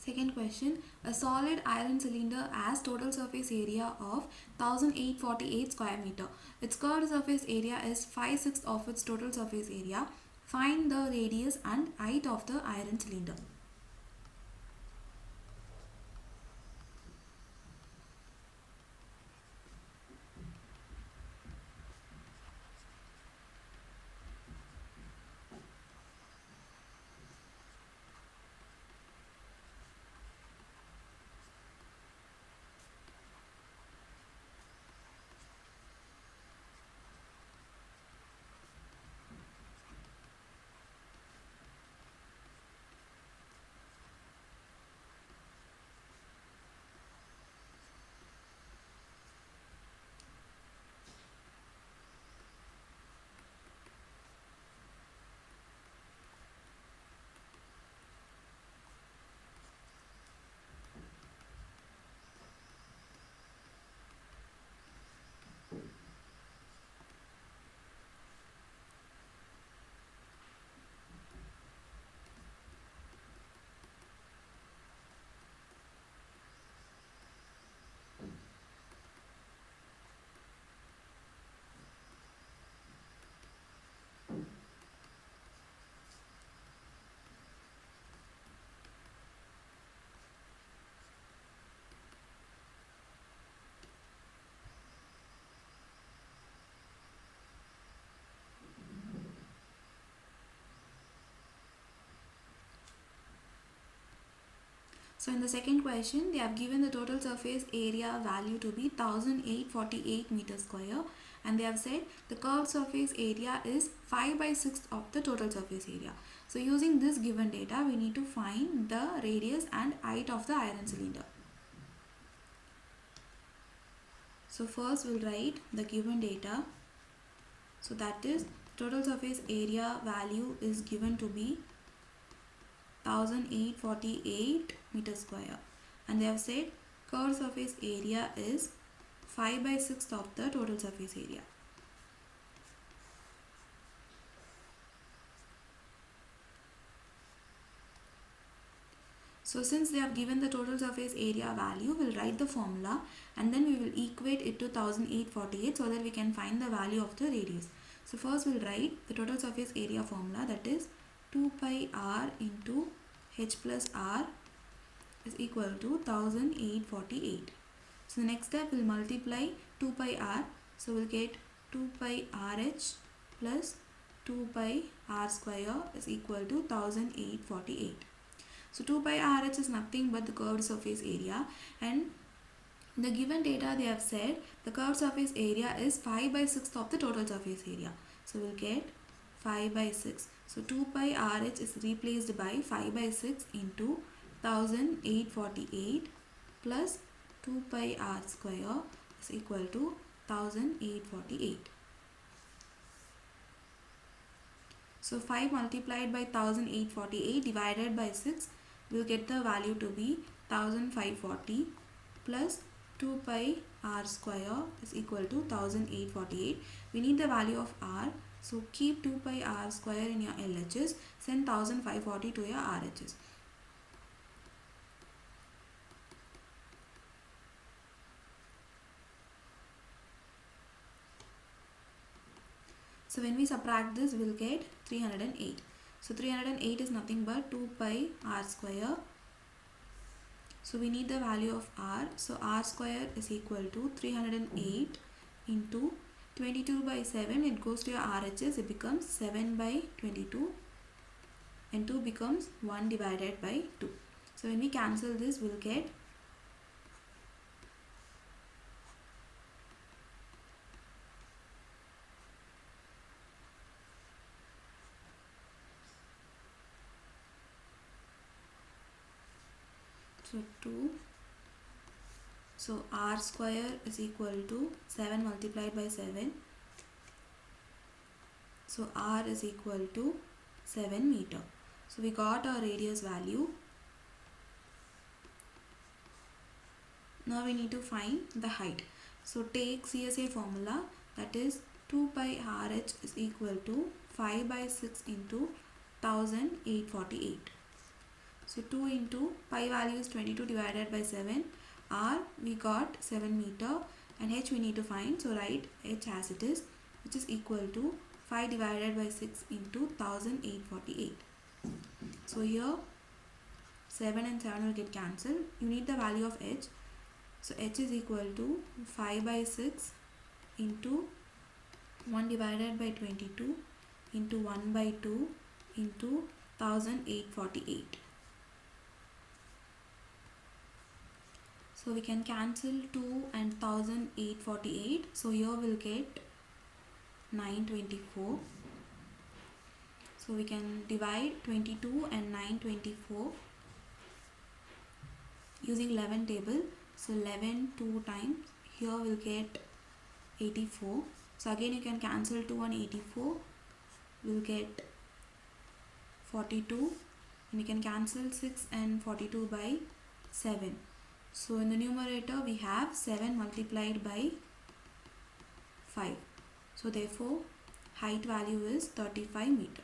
Second question, a solid iron cylinder has total surface area of 1848 square meter. Its curved surface area is 5/6 of its total surface area. Find the radius and height of the iron cylinder. So in the second question, they have given the total surface area value to be 1848 meters square, and they have said the curved surface area is 5/6 of the total surface area. So using this given data, we need to find the radius and height of the iron cylinder. So first we'll write the given data. So that is total surface area value is given to be 1848 meters square, and they have said curved surface area is 5/6 of the total surface area. So since they have given the total surface area value, we'll write the formula and then we will equate it to 1848 so that we can find the value of the radius. So first we'll write the total surface area formula, that is 2 pi r into h plus r is equal to 1848. So the next step we'll multiply 2 pi r. So we'll get 2 pi rh plus 2 pi r square is equal to 1848. So 2 pi rh is nothing but the curved surface area, and the given data they have said the curved surface area is 5/6 of the total surface area. So we'll get 5/6. So 2 pi rh is replaced by 5/6 into 1848 plus 2 pi r square is equal to 1848. So 5 multiplied by 1848 divided by 6, we'll get the value to be 1540 plus 2 pi r square is equal to 1848. We need the value of r, so keep 2 pi r square in your LHS, send 1540 to your RHS. So when we subtract this, we'll get 308. So 308 is nothing but 2 pi r square. So we need the value of r. So r square is equal to 308 into 22 by 7. It goes to your RHS. It becomes 7 by 22. And 2 becomes 1 divided by 2. So when we cancel this, we'll get So 2. So r square is equal to 7 multiplied by 7. So r is equal to 7 meter. So we got our radius value. Now we need to find the height. So take CSA formula, that is 2 pi RH is equal to 5/6 into 1848. So 2 into pi value is 22 divided by 7. R we got 7 meter, and h we need to find. So write h as it is, which is equal to 5 divided by 6 into 1848. So here 7 and 7 will get cancelled. You need the value of h. So h is equal to 5 by 6 into 1 divided by 22 into 1 by 2 into 1848. So we can cancel 2 and 1848. So here we'll get 924. So we can divide 22 and 924 using 11 table. So 11 2 times, here we'll get 84. So again you can cancel 2 and 84, we'll get 42, and you can cancel 6 and 42 by 7. So in the numerator we have 7 multiplied by 5. So therefore height value is 35 meter.